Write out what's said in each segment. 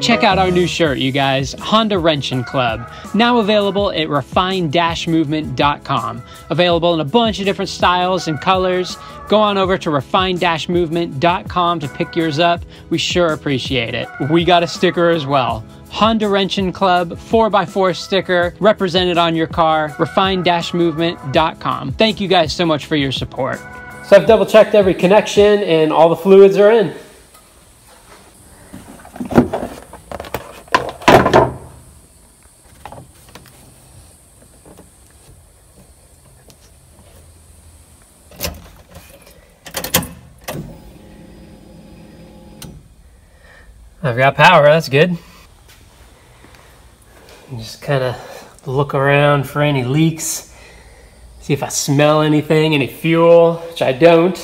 Check out our new shirt, you guys, Honda Wrenching Club, now available at refine-movement.com. Available in a bunch of different styles and colors. Go on over to refine-movement.com to pick yours up. We sure appreciate it. We got a sticker as well. Honda Wrenching Club 4x4 sticker represented on your car, refine-movement.com. Thank you guys so much for your support. So I've double checked every connection and all the fluids are in. I've got power, that's good. Just kind of look around for any leaks. See if I smell anything, any fuel, which I don't.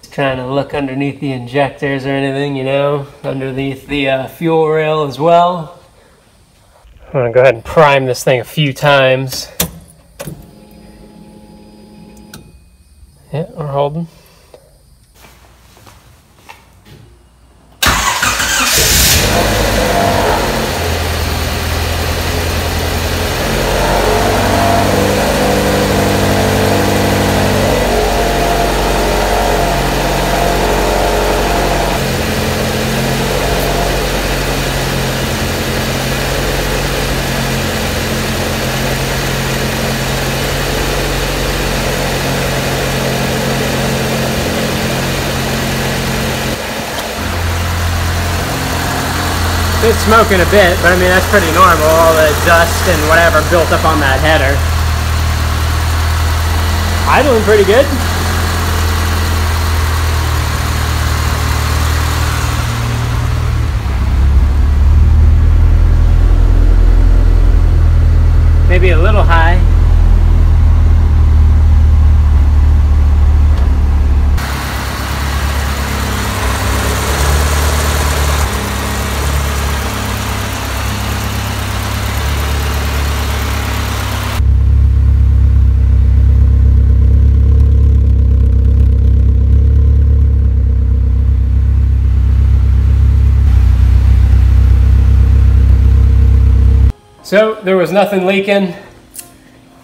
Just trying to look underneath the injectors or anything, you know, underneath the fuel rail as well. I'm gonna go ahead and prime this thing a few times. Yeah, we're holding. It's smoking a bit, but I mean, that's pretty normal, all the dust and whatever built up on that header. Idling pretty good. Maybe a little high. So there was nothing leaking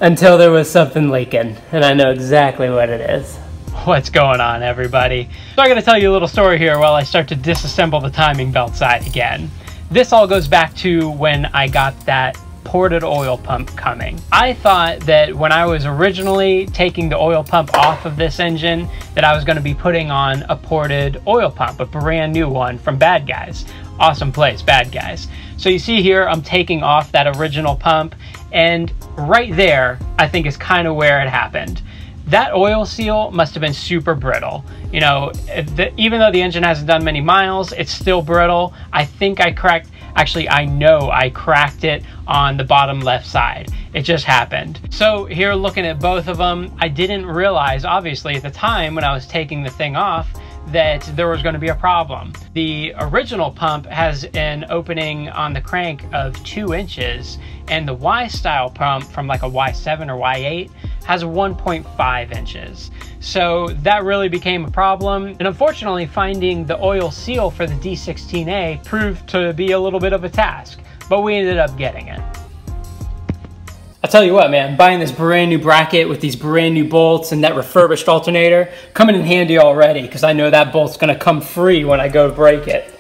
until there was something leaking, and I know exactly what it is. What's going on, everybody? So I'm going to tell you a little story here while I start to disassemble the timing belt side again. This all goes back to when I got that ported oil pump coming. I thought that when I was originally taking the oil pump off of this engine that I was going to be putting on a ported oil pump, a brand new one from Bad Guys. Awesome place, Bad Guys. So you see here, I'm taking off that original pump, and right there, I think is kind of where it happened. That oil seal must have been super brittle. You know, even though the engine hasn't done many miles, it's still brittle. I think I cracked, actually I know I cracked it on the bottom left side. It just happened. So here looking at both of them, I didn't realize, obviously at the time when I was taking the thing off, that there was going to be a problem. The original pump has an opening on the crank of 2 inches, and the Y-style pump from like a Y7 or Y8 has 1.5 inches. So that really became a problem. And unfortunately, finding the oil seal for the D16A proved to be a little bit of a task, but we ended up getting it. I'll tell you what, man, buying this brand new bracket with these brand new bolts and that refurbished alternator coming in handy already, because I know that bolt's gonna come free when I go to break it.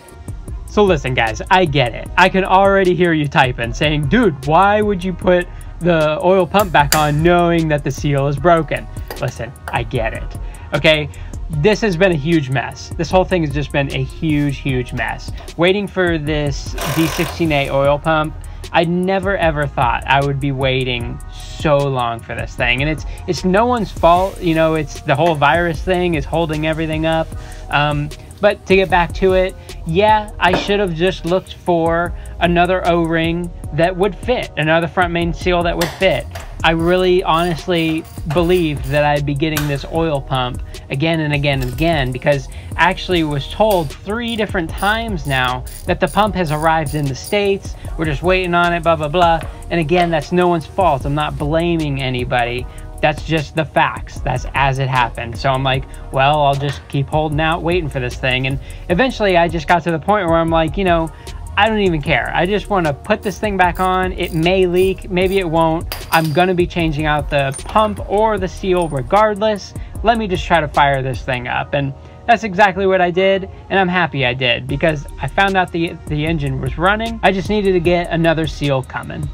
So listen guys, I get it. I can already hear you typing saying, dude, why would you put the oil pump back on knowing that the seal is broken? Listen, I get it, okay? This has been a huge mess. This whole thing has just been a huge mess. Waiting for this D16A oil pump, I never ever thought I would be waiting so long for this thing, and it's no one's fault. You know, it's the whole virus thing is holding everything up. But to get back to it, yeah, I should have just looked for another O-ring that would fit, another front main seal that would fit. I really honestly believed that I'd be getting this oil pump again and again and again, because I actually was told 3 different times now that the pump has arrived in the States. We're just waiting on it, blah, blah, blah. And again, that's no one's fault. I'm not blaming anybody. that's just the facts. That's as it happened. So I'm like, well, I'll just keep holding out, waiting for this thing. And eventually I just got to the point where I'm like, you know, I don't even care. I just want to put this thing back on. It may leak, maybe it won't. I'm going to be changing out the pump or the seal regardless. Let me just try to fire this thing up. And that's exactly what I did, and I'm happy I did, because I found out the engine was running. I just needed to get another seal coming.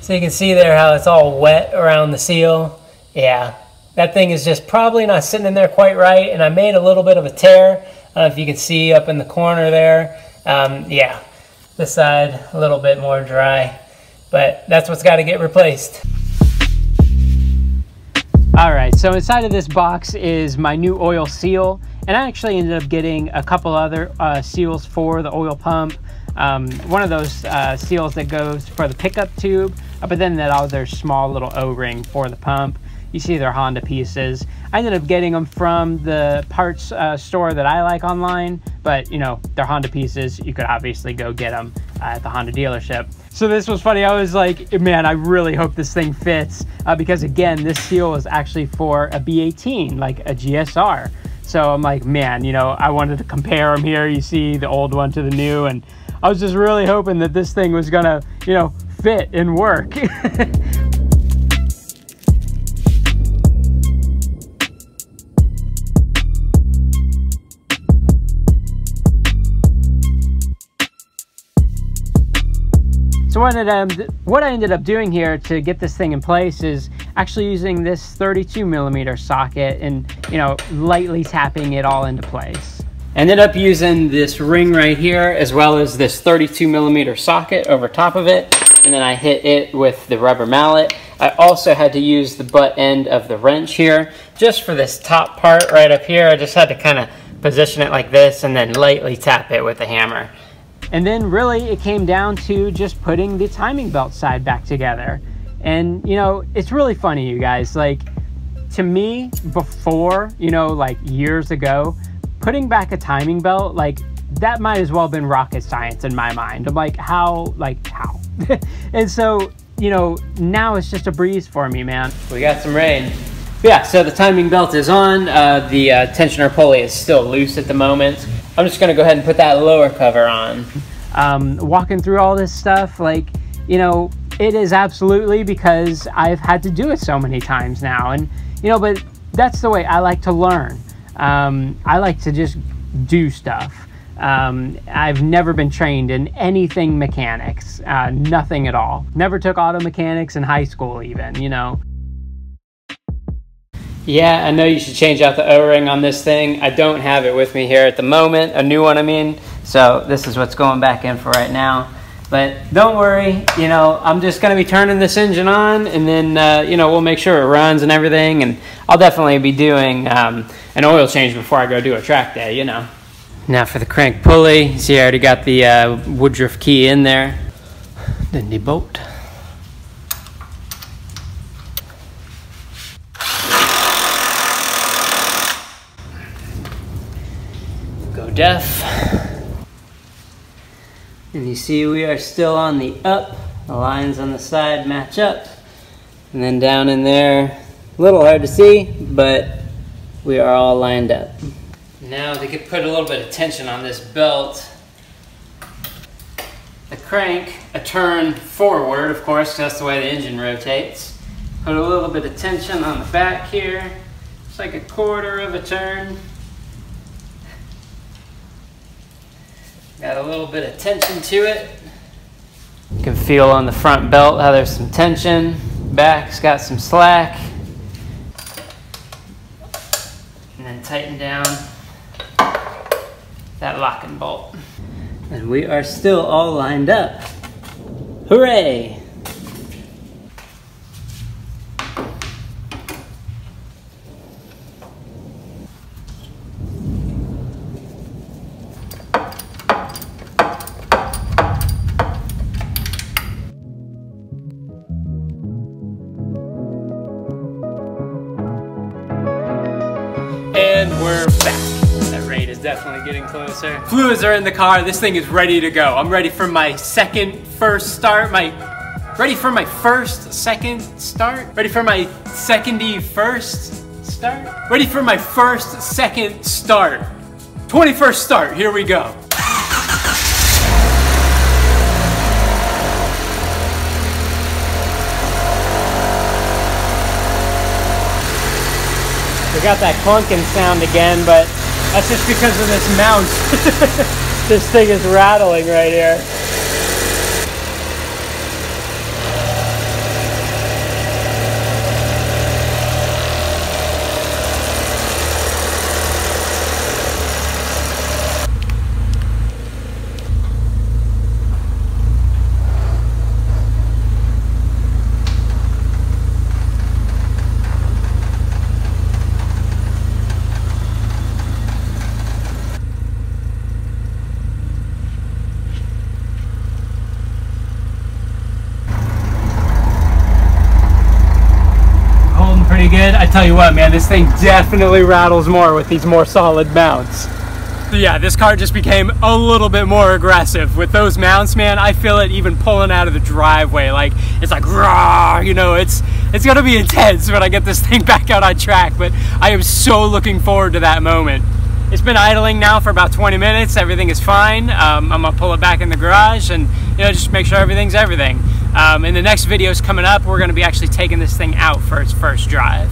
So you can see there how it's all wet around the seal. Yeah, that thing is just probably not sitting in there quite right, and I made a little bit of a tear. I don't know if you can see up in the corner there. Yeah, this side a little bit more dry, but that's what's got to get replaced. All right, so inside of this box is my new oil seal, and I actually ended up getting a couple other seals for the oil pump. One of those seals that goes for the pickup tube, but then that other small little O-ring for the pump. You see they're Honda pieces. I ended up getting them from the parts store that I like online, but you know, they're Honda pieces. You could obviously go get them at the Honda dealership. So this was funny. I was like, man, I really hope this thing fits, because again, this seal is actually for a B18, like a GSR. So I'm like, man, you know, I wanted to compare them here. You see the old one to the new, and I was just really hoping that this thing was gonna, you know, fit and work. So what I ended up doing here to get this thing in place is actually using this 32mm socket and, you know, lightly tapping it all into place. Ended up using this ring right here as well as this 32mm socket over top of it, and then I hit it with the rubber mallet. I also had to use the butt end of the wrench here just for this top part right up here. I just had to kind of position it like this and then lightly tap it with the hammer. And then really it came down to just putting the timing belt side back together. And you know, it's really funny, you guys, like to me before, you know, like years ago, putting back a timing belt, like that might as well have been rocket science in my mind. I'm like, how? And so, you know, now it's just a breeze for me, man. We got some rain. Yeah, so the timing belt is on. The tensioner pulley is still loose at the moment. I'm just gonna go ahead and put that lower cover on. Walking through all this stuff, like, you know, it is absolutely because I've had to do it so many times now. And, you know, but that's the way I like to learn. I like to just do stuff. I've never been trained in anything mechanics, nothing at all. Never took auto mechanics in high school even, you know. Yeah, I know you should change out the O-ring on this thing. I don't have it with me here at the moment, a new one I mean. So this is what's going back in for right now. But don't worry, you know, I'm just gonna be turning this engine on, and then, you know, we'll make sure it runs and everything. And I'll definitely be doing an oil change before I go do a track day, you know. Now for the crank pulley, see I already got the Woodruff key in there. Then the bolt. Go def. And you see we are still on the up. The lines on the side match up. And then down in there, a little hard to see, but we are all lined up. Now to put a little bit of tension on this belt, the crank, a turn forward, of course, 'cause that's the way the engine rotates. Put a little bit of tension on the back here, just like a quarter of a turn. Got a little bit of tension to it. You can feel on the front belt how there's some tension. Back's got some slack. And then tighten down that locking bolt. And we are still all lined up. Hooray! And we're back. That rain is definitely getting closer. Fluids are in the car. This thing is ready to go. I'm ready for my first start, my Ready for my first, second start? Ready for my secondy first start? Ready for my first, second start. 21st start, here we go. We got that clunking sound again, but that's just because of this mount. This thing is rattling right here. Pretty good. I tell you what, man, this thing definitely rattles more with these more solid mounts. So yeah, this car just became a little bit more aggressive with those mounts, man. I feel it even pulling out of the driveway. Like, it's like, rah, you know, it's gonna be intense when I get this thing back out on track, but I am so looking forward to that moment. It's been idling now for about 20 minutes. Everything is fine. I'm gonna pull it back in the garage and, you know, just make sure everything's everything. In the next videos coming up, we're gonna be actually taking this thing out for its first drive.